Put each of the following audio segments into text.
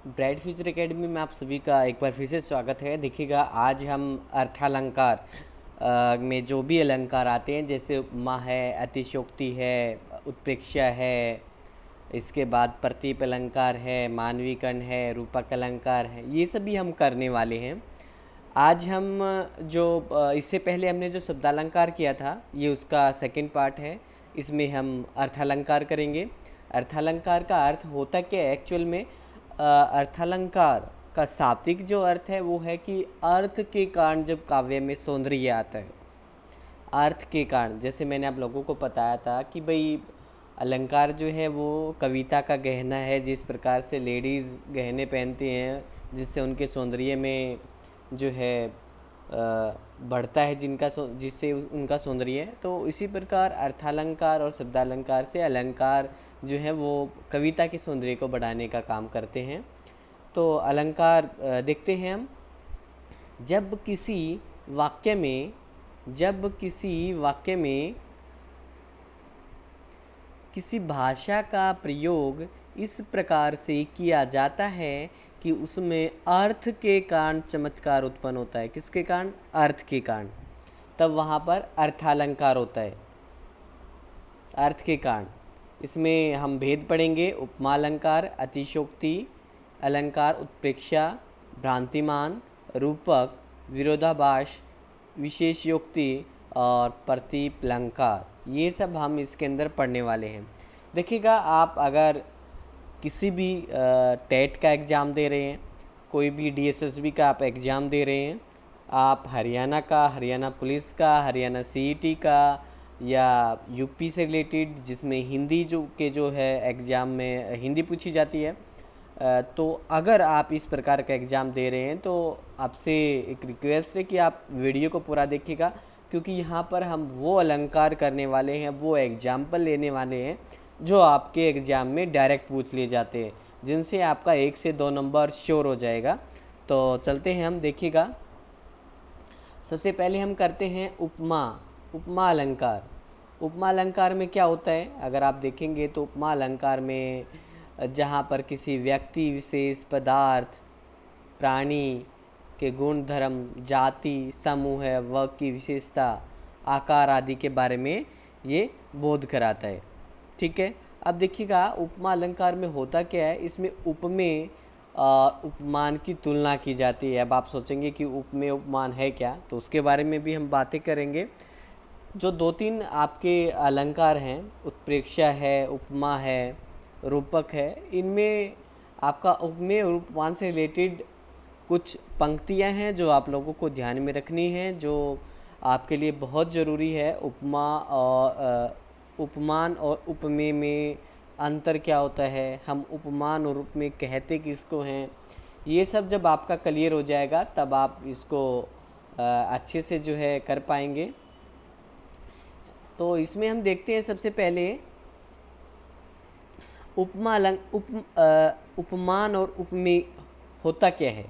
Bright future academy में आप सभी का एक बार फिर से स्वागत है। देखिएगा, आज हम अर्थालंकार में जो भी अलंकार आते हैं, जैसे उपमा है, अतिशयोक्ति है, उत्प्रेक्षा है, इसके बाद प्रतीप अलंकार है, मानवीकरण है, रूपक अलंकार है, ये सभी हम करने वाले हैं। आज हम जो इससे पहले हमने जो शब्दालंकार किया था, ये उसका सेकंड पार्ट है। इसमें हम अर्थालंकार करेंगे। अर्थालंकार का अर्थ होता क्या है एक्चुअल में? अर्थालंकार का शाब्दिक जो अर्थ है वो है कि अर्थ के कारण जब काव्य में सौंदर्य आता है। अर्थ के कारण, जैसे मैंने आप लोगों को बताया था कि भाई अलंकार जो है वो कविता का गहना है। जिस प्रकार से लेडीज़ गहने पहनती हैं जिससे उनके सौंदर्य में जो है बढ़ता है, जिससे उनका सौंदर्य है, तो इसी प्रकार अर्थालंकार और शब्दालंकार से अलंकार जो है वो कविता के सौंदर्य को बढ़ाने का काम करते हैं। तो अलंकार देखते हैं हम। जब किसी वाक्य में किसी भाषा का प्रयोग इस प्रकार से किया जाता है कि उसमें अर्थ के कारण चमत्कार उत्पन्न होता है। किसके कारण? अर्थ के कारण। तब वहाँ पर अर्थालंकार होता है, अर्थ के कारण। इसमें हम भेद पढ़ेंगे: उपमा अलंकार, अतिशयोक्ति अलंकार, उत्प्रेक्षा, भ्रांतिमान, रूपक, विरोधाभास, विशेषयोक्ति और प्रतीप अलंकार। ये सब हम इसके अंदर पढ़ने वाले हैं। देखिएगा, आप अगर किसी भी टेट का एग्ज़ाम दे रहे हैं, कोई भी डीएसएसबी का आप एग्ज़ाम दे रहे हैं, आप हरियाणा का, हरियाणा पुलिस का, हरियाणा सीईटी का, या यूपी से रिलेटेड जिसमें हिंदी जो है एग्ज़ाम में हिंदी पूछी जाती है, तो अगर आप इस प्रकार का एग्ज़ाम दे रहे हैं तो आपसे एक रिक्वेस्ट है कि आप वीडियो को पूरा देखिएगा, क्योंकि यहाँ पर हम वो अलंकार करने वाले हैं, वो एग्जाम्पल लेने वाले हैं जो आपके एग्ज़ाम में डायरेक्ट पूछ लिए जाते हैं, जिनसे आपका 1 से 2 नंबर श्योर हो जाएगा। तो चलते हैं हम, देखिएगा। सबसे पहले हम करते हैं उपमा अलंकार। उपमा अलंकार में क्या होता है, अगर आप देखेंगे तो उपमा अलंकार में जहाँ पर किसी व्यक्ति विशेष, पदार्थ, प्राणी के गुण धर्म, जाति, समूह, वर्ग की विशेषता, आकार आदि के बारे में ये बोध कराता है। ठीक है। अब देखिएगा, उपमा अलंकार में होता क्या है, इसमें उपमेय उपमान की तुलना की जाती है। अब आप सोचेंगे कि उपमेय उपमान है क्या, तो उसके बारे में भी हम बातें करेंगे। जो 2-3 आपके अलंकार हैं, उत्प्रेक्षा है, उपमा है, रूपक है, इनमें आपका उपमेय और उपमान से रिलेटेड कुछ पंक्तियां हैं जो आप लोगों को ध्यान में रखनी है, जो आपके लिए बहुत ज़रूरी है। उपमान और उपमेय में अंतर क्या होता है, हम उपमान और उपमेय कहते किसको हैं, ये सब जब आपका क्लियर हो जाएगा तब आप इसको अच्छे से जो है कर पाएंगे। तो इसमें हम देखते हैं सबसे पहले उपमान और उपमेय होता क्या है।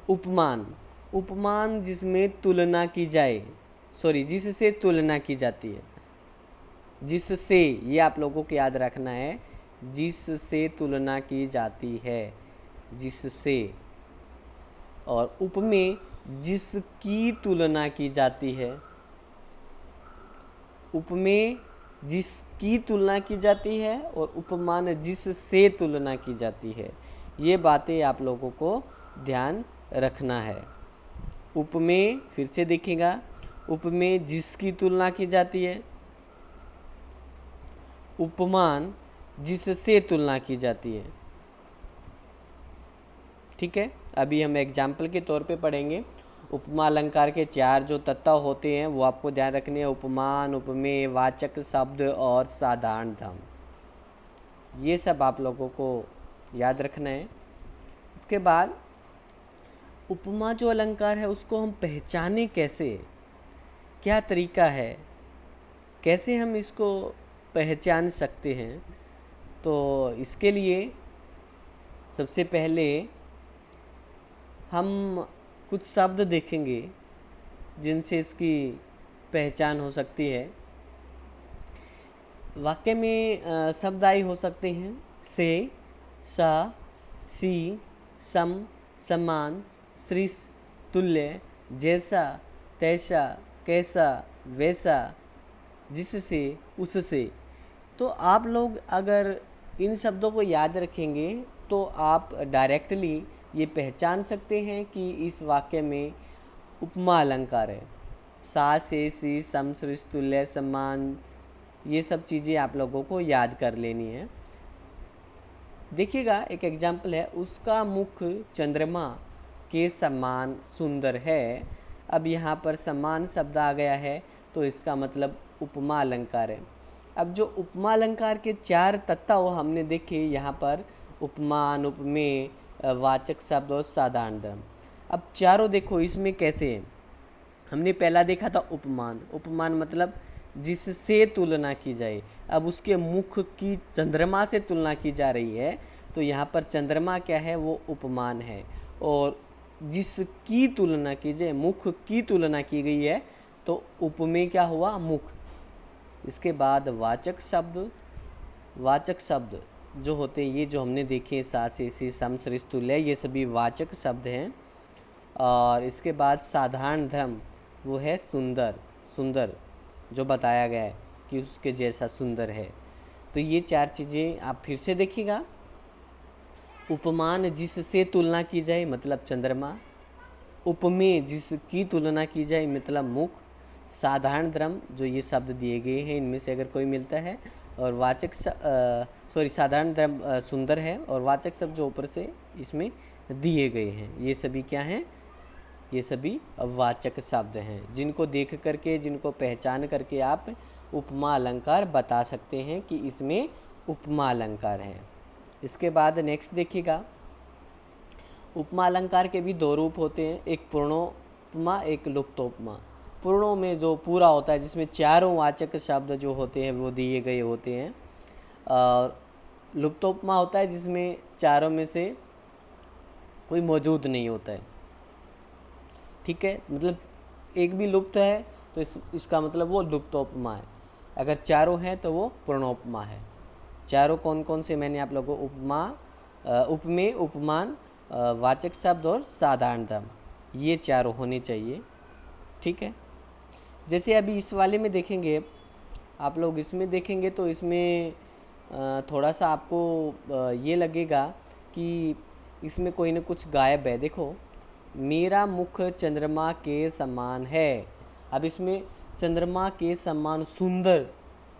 उपमान जिसमें तुलना की जाए, जिससे तुलना की जाती है। जिससे, ये आप लोगों को याद रखना है, जिससे तुलना की जाती है, जिससे। और उपमेय जिसकी तुलना की जाती है। उपमेय जिसकी तुलना की जाती है और उपमान जिससे तुलना की जाती है। ये बातें आप लोगों को ध्यान रखना है। उपमेय फिर से देखिएगा, उपमेय जिसकी तुलना की जाती है, उपमान जिससे तुलना की जाती है। ठीक है। अभी हम एग्जाम्पल के तौर पे पढ़ेंगे। उपमा अलंकार के 4 जो तत्व होते हैं वो आपको ध्यान रखने हैं: उपमान, उपमेय, वाचक शब्द और साधारण धर्म। ये सब आप लोगों को याद रखना है। उसके बाद उपमा जो अलंकार है उसको हम पहचाने कैसे, क्या तरीका है, कैसे हम इसको पहचान सकते हैं। तो इसके लिए सबसे पहले हम कुछ शब्द देखेंगे जिनसे इसकी पहचान हो सकती है। वाक्य में शब्द आए हो सकते हैं: से, सा, सी, सम, समान, सृस, तुल्य, जैसा, तैसा, कैसा, वैसा, जिससे, उससे। तो आप लोग अगर इन शब्दों को याद रखेंगे तो आप डायरेक्टली ये पहचान सकते हैं कि इस वाक्य में उपमा अलंकार है। सा, से, सी, सम, सृस, तुल्य, समान, ये सब चीज़ें आप लोगों को याद कर लेनी है। देखिएगा एक एग्जाम्पल है, उसका मुख चंद्रमा के समान सुंदर है। अब यहाँ पर समान शब्द आ गया है तो इसका मतलब उपमा अलंकार है। अब जो उपमा अलंकार के 4 तत्व हमने देखे यहाँ पर, उपमान, उपमेय, वाचक शब्द और साधारण धर्म। अब चारों देखो इसमें कैसे है। हमने पहला देखा था उपमान। उपमान मतलब जिससे तुलना की जाए। अब उसके मुख की चंद्रमा से तुलना की जा रही है तो यहाँ पर चंद्रमा क्या है, वो उपमान है। और जिसकी तुलना की जाए, मुख की तुलना की गई है तो उपमेय क्या हुआ, मुख। इसके बाद वाचक शब्द। वाचक शब्द जो होते हैं ये जो हमने देखे, सा, से, सी, सम, सृस, तुल्य, ये सभी वाचक शब्द हैं। और इसके बाद साधारण धर्म, वो है सुंदर। सुंदर जो बताया गया है कि उसके जैसा सुंदर है। तो ये 4 चीज़ें आप फिर से देखिएगा। उपमान जिससे तुलना की जाए मतलब चंद्रमा। उपमेय जिसकी तुलना की जाए मतलब मुख। साधारण धर्म जो ये शब्द दिए गए हैं इनमें से अगर कोई मिलता है। और वाचक साधारण धर्म सुंदर है। और वाचक शब्द जो ऊपर से इसमें दिए गए हैं ये सभी क्या हैं, ये सभी वाचक शब्द हैं जिनको देख करके, जिनको पहचान करके आप उपमा अलंकार बता सकते हैं कि इसमें उपमा अलंकार है। इसके बाद नेक्स्ट देखिएगा, उपमा अलंकार के भी 2 रूप होते हैं, एक पूर्णोपमा, एक लुप्तोपमा। पूर्णों में जो पूरा होता है जिसमें चारों वाचक शब्द जो होते हैं वो दिए गए होते हैं। और लुप्तोपमा होता है जिसमें चारों में से कोई मौजूद नहीं होता है। ठीक है, मतलब एक भी लुप्त है तो इसका मतलब वो लुप्तोपमा है। अगर चारों हैं तो वो पूर्णोपमा है। चारों कौन कौन से मैंने आप लोगों को उपमा, उपमेय, उपमान, वाचक शब्द और साधारण धर्म, ये चारों होने चाहिए। ठीक है, जैसे अभी इस वाले में देखेंगे आप लोग, इसमें देखेंगे तो इसमें थोड़ा सा आपको ये लगेगा कि इसमें कोई ना कुछ गायब है। देखो, मेरा मुख चंद्रमा के समान है। अब इसमें चंद्रमा के समान सुंदर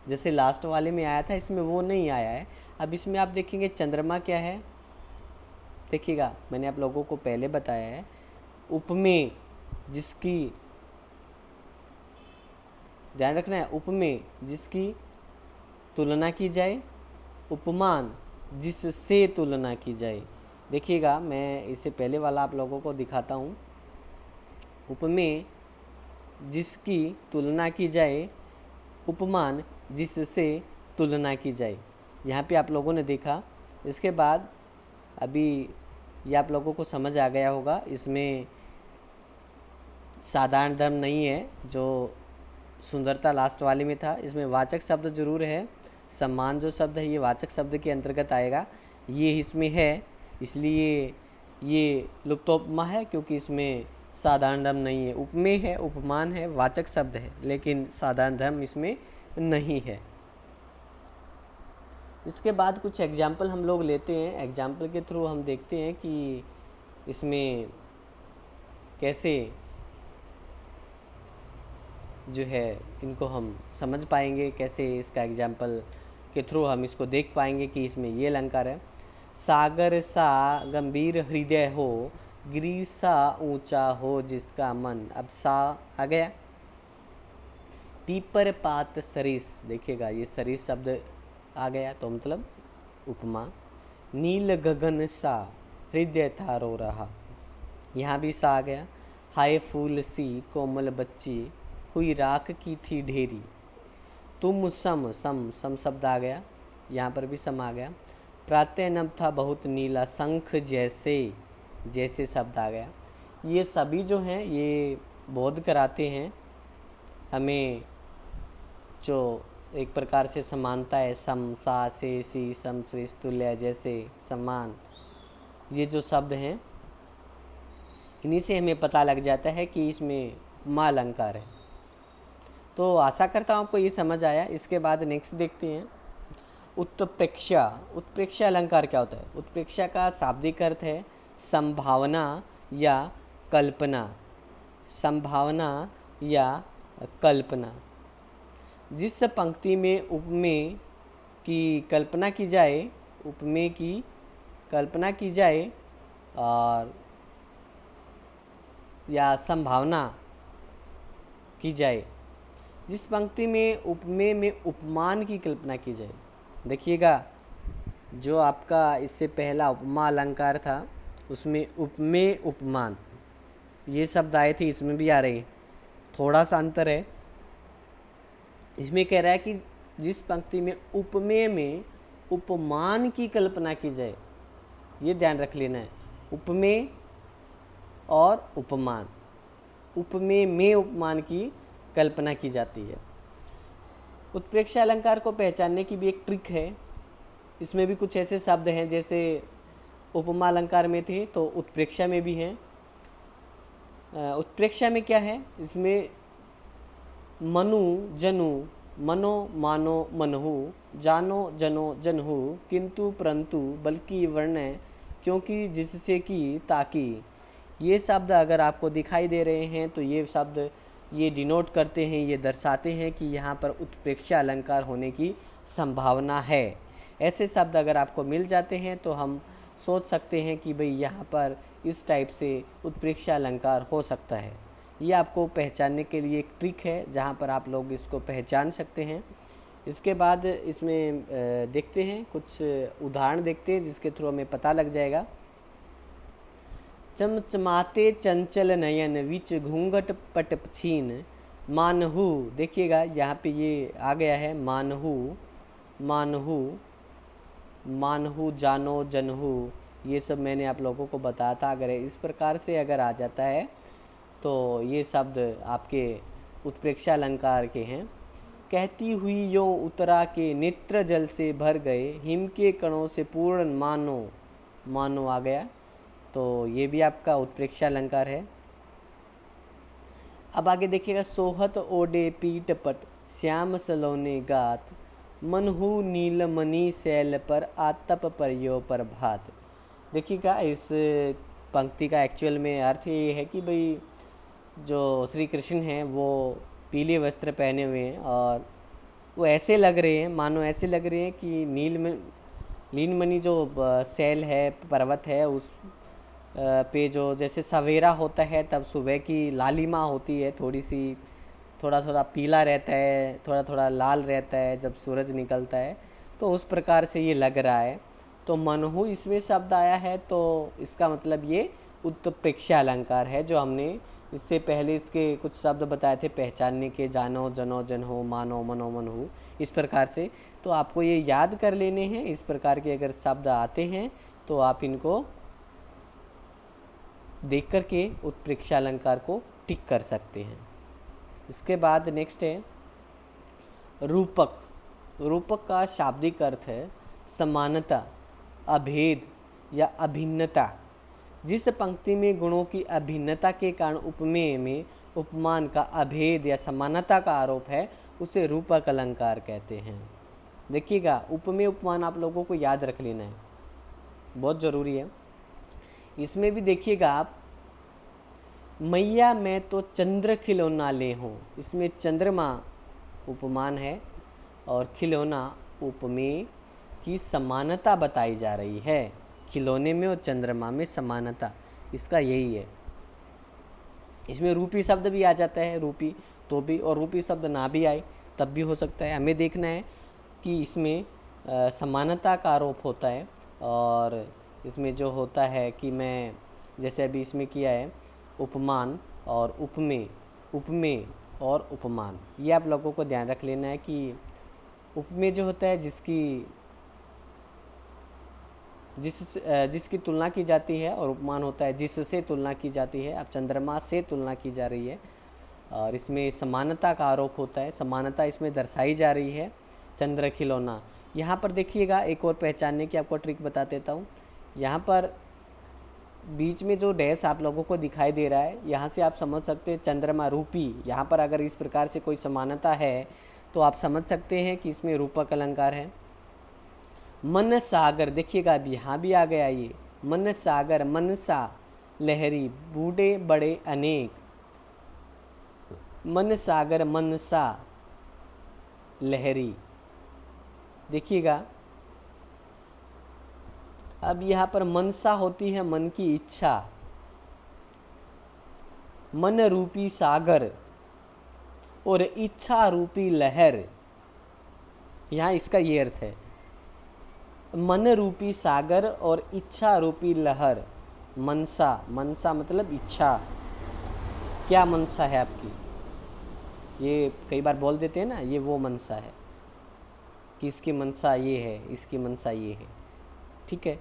जैसे लास्ट वाले में आया था, इसमें वो नहीं आया है। अब इसमें आप देखेंगे चंद्रमा क्या है, देखिएगा मैंने आप लोगों को पहले बताया है, उपमेय जिसकी, ध्यान रखना है, उपमेय जिसकी तुलना की जाए, उपमान जिससे तुलना की जाए। देखिएगा मैं इससे पहले वाला आप लोगों को दिखाता हूँ। उपमेय जिसकी तुलना की जाए, उपमान जिससे तुलना की जाए, यहाँ पे आप लोगों ने देखा। इसके बाद अभी ये आप लोगों को समझ आ गया होगा, इसमें साधारण धर्म नहीं है जो सुंदरता लास्ट वाले में था। इसमें वाचक शब्द जरूर है। सम्मान जो शब्द है ये वाचक शब्द के अंतर्गत आएगा, ये इसमें है, इसलिए ये लुप्तोपमा है क्योंकि इसमें साधारण धर्म नहीं है। उपमेय है, उपमान है, वाचक शब्द है, लेकिन साधारण धर्म इसमें नहीं है। इसके बाद कुछ एग्जाम्पल हम लोग लेते हैं। एग्जाम्पल के थ्रू हम देखते हैं कि इसमें कैसे जो है इनको हम समझ पाएंगे, कैसे इसका एग्जाम्पल के थ्रू हम इसको देख पाएंगे कि इसमें ये अलंकार है। सागर सा गंभीर हृदय हो, गिरि सा ऊंचा हो जिसका मन। अब सा आ गया। पीपर पात सरिस, देखिएगा ये सरिस शब्द आ गया तो मतलब उपमा। नील गगन सा हृदय था रो रहा, यहाँ भी सा आ गया। हाय फूल सी कोमल बच्ची, हुई राख की थी ढेरी। तुम सम, सम सम शब्द आ गया, यहाँ पर भी सम आ गया। प्रातः नभ था बहुत नीला, शंख जैसे, जैसे शब्द आ गया। ये सभी जो हैं ये बोध कराते हैं हमें जो एक प्रकार से समानता है, सम, सा, से, सी, सम, सृस, तुल्य, जैसे, समान, ये जो शब्द हैं इन्हीं से हमें पता लग जाता है कि इसमें उपमा अलंकार है। तो आशा करता हूँ आपको ये समझ आया। इसके बाद नेक्स्ट देखते हैं उत्प्रेक्षा। उत्प्रेक्षा अलंकार क्या होता है? उत्प्रेक्षा का शाब्दिक अर्थ है संभावना या कल्पना। संभावना या कल्पना। जिस पंक्ति में उपमेय की कल्पना की जाए, उपमेय की कल्पना की जाए और या संभावना की जाए, जिस पंक्ति में उपमेय में उपमान की कल्पना की जाए। देखिएगा, जो आपका इससे पहला उपमा अलंकार था उसमें उपमेय उपमान ये शब्द आए थे, इसमें भी आ रहे हैं, थोड़ा सा अंतर है। इसमें कह रहा है कि जिस पंक्ति में उपमेय में उपमान की कल्पना की जाए, ये ध्यान रख लेना है, उपमेय और उपमान। उपमेय में उपमान की कल्पना की जाती है। उत्प्रेक्षा अलंकार को पहचानने की भी एक ट्रिक है। इसमें भी कुछ ऐसे शब्द हैं जैसे उपमा अलंकार में थे तो उत्प्रेक्षा में भी हैं। उत्प्रेक्षा में क्या है? इसमें मनु जनु, मनो मानो मनहु, जानो जनो जनहु, किंतु परंतु, बल्कि, वर्ण, क्योंकि, जिससे कि, ताकि, ये शब्द अगर आपको दिखाई दे रहे हैं तो ये शब्द ये डिनोट करते हैं, ये दर्शाते हैं कि यहाँ पर उत्प्रेक्षा अलंकार होने की संभावना है। ऐसे शब्द अगर आपको मिल जाते हैं तो हम सोच सकते हैं कि भाई यहाँ पर इस टाइप से उत्प्रेक्षा अलंकार हो सकता है। ये आपको पहचानने के लिए एक ट्रिक है जहाँ पर आप लोग इसको पहचान सकते हैं। इसके बाद इसमें देखते हैं कुछ उदाहरण देखते हैं जिसके थ्रू हमें पता लग जाएगा। चमचमाते चंचल नयन विच घूंघट पट छीन मानहु। देखिएगा यहाँ पे ये आ गया है मानहु, मानहु, मानहु, जानो जनहु, ये सब मैंने आप लोगों को बताया था। अगर इस प्रकार से अगर आ जाता है तो ये शब्द आपके उत्प्रेक्षा अलंकार के हैं। कहती हुई यो उतरा के नेत्र जल से भर गए, हिम के कणों से पूर्ण मानो, मानो आ गया, तो ये भी आपका उत्प्रेक्षा अलंकार है। अब आगे देखिएगा, सोहत ओडे पीठ पट श्याम सलोने गात, मनहु नीलमणि शैल पर आतप परयो पर भात। देखिएगा, इस पंक्ति का एक्चुअल में अर्थ ये है कि भाई जो श्री कृष्ण हैं वो पीले वस्त्र पहने हुए हैं और वो ऐसे लग रहे हैं, मानो ऐसे लग रहे हैं कि नीलमणि जो शैल है, पर्वत है, उस पे जो जैसे सवेरा होता है तब सुबह की लालिमा होती है, थोड़ा थोड़ा पीला रहता है, थोड़ा थोड़ा लाल रहता है जब सूरज निकलता है, तो उस प्रकार से ये लग रहा है। तो मनहु इसमें शब्द आया है तो इसका मतलब ये उत्प्रेक्षा अलंकार है। जो हमने इससे पहले इसके कुछ शब्द बताए थे पहचानने के, जानो जनो जनहो, मानो मनो मनहु, इस प्रकार से। तो आपको ये याद कर लेने हैं। इस प्रकार के अगर शब्द आते हैं तो आप इनको देख कर के उत्प्रेक्षा अलंकार को टिक कर सकते हैं। इसके बाद नेक्स्ट है रूपक। रूपक का शाब्दिक अर्थ है समानता, अभेद या अभिन्नता। जिस पंक्ति में गुणों की अभिन्नता के कारण उपमेय में उपमान का अभेद या समानता का आरोप है उसे रूपक अलंकार कहते हैं। देखिएगा, उपमेय उपमान आप लोगों को याद रख लेना है, बहुत ज़रूरी है। इसमें भी देखिएगा आप, मैया मैं तो चंद्र खिलौना ले हूँ, इसमें चंद्रमा उपमान है और खिलौना उपमेय की समानता बताई जा रही है। खिलौने में और चंद्रमा में समानता, इसका यही है। इसमें रूपी शब्द भी आ जाता है, रूपी तो भी, और रूपी शब्द ना भी आए तब भी हो सकता है। हमें देखना है कि इसमें समानता का आरोप होता है और इसमें जो होता है कि मैं जैसे अभी इसमें किया है उपमान और उपमेय, उपमेय और उपमान, ये आप लोगों को ध्यान रख लेना है कि उपमेय जो होता है जिसकी तुलना की जाती है और उपमान होता है जिससे तुलना की जाती है। अब चंद्रमा से तुलना की जा रही है और इसमें समानता का आरोप होता है, समानता इसमें दर्शाई जा रही है। चंद्र खिलौना, यहाँ पर देखिएगा एक और पहचानने की आपको ट्रिक बता देता हूँ। यहाँ पर बीच में जो डैश आप लोगों को दिखाई दे रहा है, यहाँ से आप समझ सकते हैं चंद्रमा रूपी। यहाँ पर अगर इस प्रकार से कोई समानता है तो आप समझ सकते हैं कि इसमें रूपक अलंकार है। मन सागर, देखिएगा अब यहाँ भी आ गया ये मन सागर, मनसा लहरी, बूढ़े बड़े अनेक, मन सागर मनसा लहरी। देखिएगा अब यहाँ पर मनसा होती है मन की इच्छा, मन रूपी सागर और इच्छा रूपी लहर। यहाँ इसका ये अर्थ है, मन रूपी सागर और इच्छा रूपी लहर। मनसा, मनसा मतलब इच्छा। क्या मनसा है आपकी, ये कई बार बोल देते हैं ना, ये वो मनसा है कि इसकी मनसा ये है, इसकी मनसा ये है। ठीक है।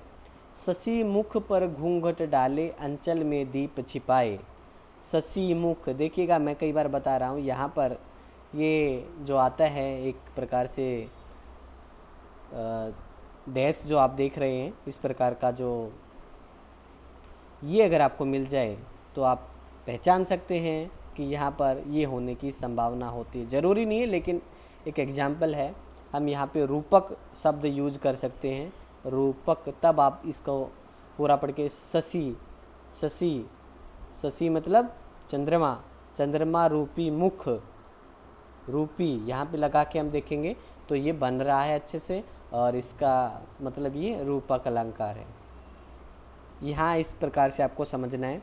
शशि मुख पर घूंघट डाले, अंचल में दीप छिपाए। शशि मुख, देखिएगा मैं कई बार बता रहा हूँ, यहाँ पर ये जो आता है एक प्रकार से डैश जो आप देख रहे हैं, इस प्रकार का जो ये अगर आपको मिल जाए तो आप पहचान सकते हैं कि यहाँ पर ये होने की संभावना होती है। ज़रूरी नहीं है, लेकिन एक एग्जाम्पल है। हम यहाँ पे रूपक शब्द यूज कर सकते हैं, रूपक। तब आप इसको पूरा पढ़ के शशि, शशि, शशि मतलब चंद्रमा, चंद्रमा रूपी मुख, रूपी यहाँ पे लगा के हम देखेंगे तो ये बन रहा है अच्छे से, और इसका मतलब ये रूपक अलंकार है। यहाँ इस प्रकार से आपको समझना है।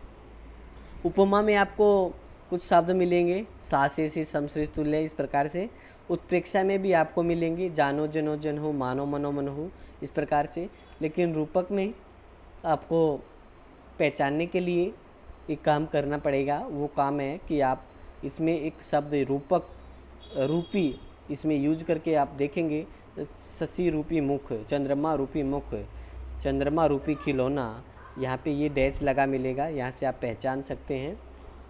उपमा में आपको कुछ शब्द मिलेंगे, सा से समश्रित तुल्य, इस प्रकार से। उत्प्रेक्षा में भी आपको मिलेंगे, जानो जनो जन हो, मानो मनो मन हो, इस प्रकार से। लेकिन रूपक में आपको पहचानने के लिए एक काम करना पड़ेगा। वो काम है कि आप इसमें एक शब्द रूपक रूपी इसमें यूज करके आप देखेंगे, शशि रूपी मुख, चंद्रमा रूपी मुख, चंद्रमा रूपी खिलौना, यहाँ पे ये डैश लगा मिलेगा। यहाँ से आप पहचान सकते हैं।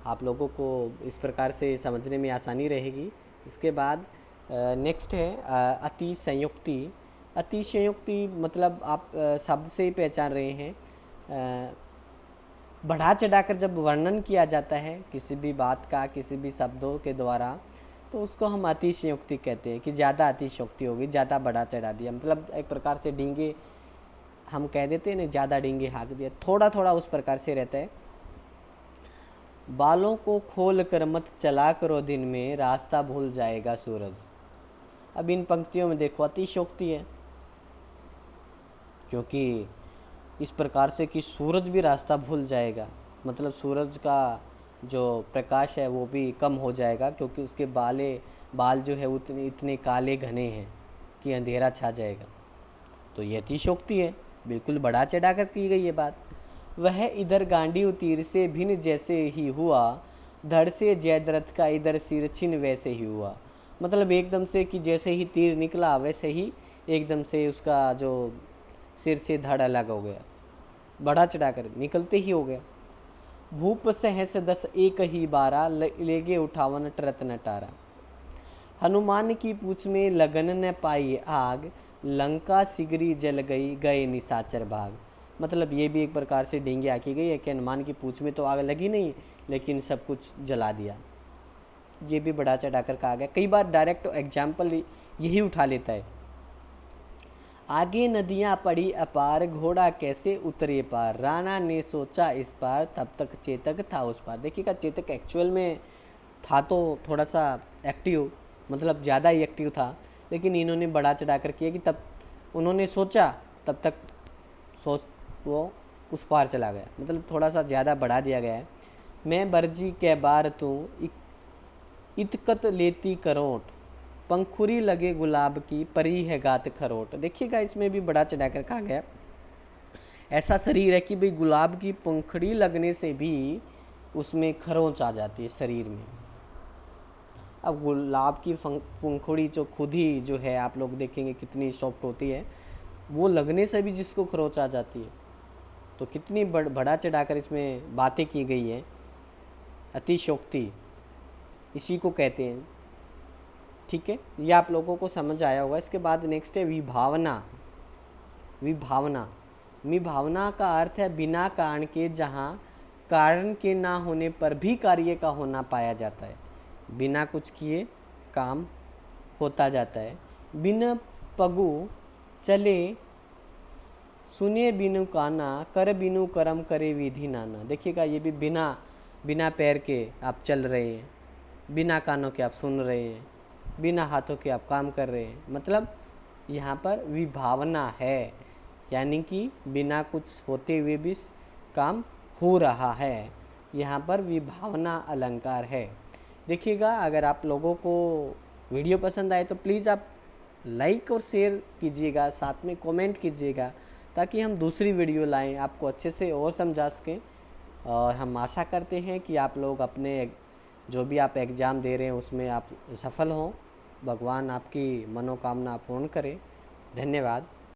आप लोगों को इस प्रकार से समझने में आसानी रहेगी। इसके बाद नेक्स्ट है अति संयुक्ति। अति संयुक्ति मतलब आप शब्द से ही पहचान रहे हैं। बढ़ा चढ़ाकर जब वर्णन किया जाता है किसी भी बात का, किसी भी शब्दों के द्वारा, तो उसको हम अतिशयोक्ति कहते हैं कि ज़्यादा अतिशयोक्ति होगी, ज़्यादा बढ़ा चढ़ा दिया। मतलब एक प्रकार से डींगे हम कह देते हैं ना, ज़्यादा डींगे हाँक दिया, थोड़ा थोड़ा उस प्रकार से रहता है। बालों को खोल कर मत चला करो दिन में, रास्ता भूल जाएगा सूरज। अब इन पंक्तियों में देखो अतिशयोक्ति है, क्योंकि इस प्रकार से कि सूरज भी रास्ता भूल जाएगा, मतलब सूरज का जो प्रकाश है वो भी कम हो जाएगा, क्योंकि उसके बाल जो है उतने इतने काले घने हैं कि अंधेरा छा जाएगा। तो ये अतिशयोक्ति है, बिल्कुल बढ़ा चढ़ा कर की गई ये बात। वह इधर गांडी तीर से भिन्न जैसे ही हुआ, धड़ से जयद्रथ का इधर सिर छिन वैसे ही हुआ। मतलब एकदम से कि जैसे ही तीर निकला वैसे ही एकदम से उसका जो सिर से धड़ अलग हो गया, बढ़ा चढ़ा कर निकलते ही हो गया। भूप सहस 10 एक ही 12, लेगे 58 रत्न 18। हनुमान की पूछ में लगन न पाई आग, लंका सिगरी जल गई गए निशाचर भाग। मतलब ये भी एक प्रकार से डींगे आकी गई है कि हनुमान की पूछ में तो आग लगी नहीं, लेकिन सब कुछ जला दिया। ये भी बढ़ा चढ़ा कर कहा गया। कई बार डायरेक्ट एग्जाम्पल यही उठा लेता है। आगे नदियाँ पड़ी अपार, घोड़ा कैसे उतरे पार, राणा ने सोचा इस पार, तब तक चेतक था उस पार। देखिएगा चेतक एक्चुअल में था तो थोड़ा सा एक्टिव, मतलब ज़्यादा ही एक्टिव था, लेकिन इन्होंने बढ़ा चढ़ा कर किया कि तब उन्होंने सोचा, तब तक सोच वो उस पार चला गया, मतलब थोड़ा सा ज़्यादा बढ़ा दिया गया है। मैं बरजी के बार तू इतकत लेती करोट, पंखुरी लगे गुलाब की परी है गात खरोट। देखिएगा इसमें भी बड़ा चढ़ाकर कहा गया, ऐसा शरीर है कि भाई गुलाब की पंखुड़ी लगने से भी उसमें खरोंच आ जाती है शरीर में। अब गुलाब की पंखुड़ी जो खुद ही जो है आप लोग देखेंगे कितनी सॉफ्ट होती है, वो लगने से भी जिसको खरोंच आ जाती है। तो कितनी बढ़ा चढ़ाकर इसमें बातें की गई है। अतिशयोक्ति इसी को कहते हैं। ठीक है, ये आप लोगों को समझ आया होगा। इसके बाद नेक्स्ट है विभावना। विभावना विभावना का अर्थ है बिना कारण के, जहाँ कारण के ना होने पर भी कार्य का होना पाया जाता है। बिना कुछ किए काम होता जाता है। बिन पगु चले सुने बिनु काना, कर बिनु कर्म करे विधि नाना। देखिएगा, ये भी बिना बिना पैर के आप चल रहे हैं, बिना कानों के आप सुन रहे हैं, बिना हाथों के आप काम कर रहे हैं। मतलब यहाँ पर विभावना है, यानी कि बिना कुछ होते हुए भी काम हो रहा है। यहाँ पर विभावना अलंकार है। देखिएगा, अगर आप लोगों को वीडियो पसंद आए तो प्लीज़ आप लाइक और शेयर कीजिएगा, साथ में कमेंट कीजिएगा, ताकि हम दूसरी वीडियो लाएं, आपको अच्छे से और समझा सकें। और हम आशा करते हैं कि आप लोग अपने जो भी आप एग्ज़ाम दे रहे हैं उसमें आप सफल हों। भगवान आपकी मनोकामना पूर्ण करे। धन्यवाद।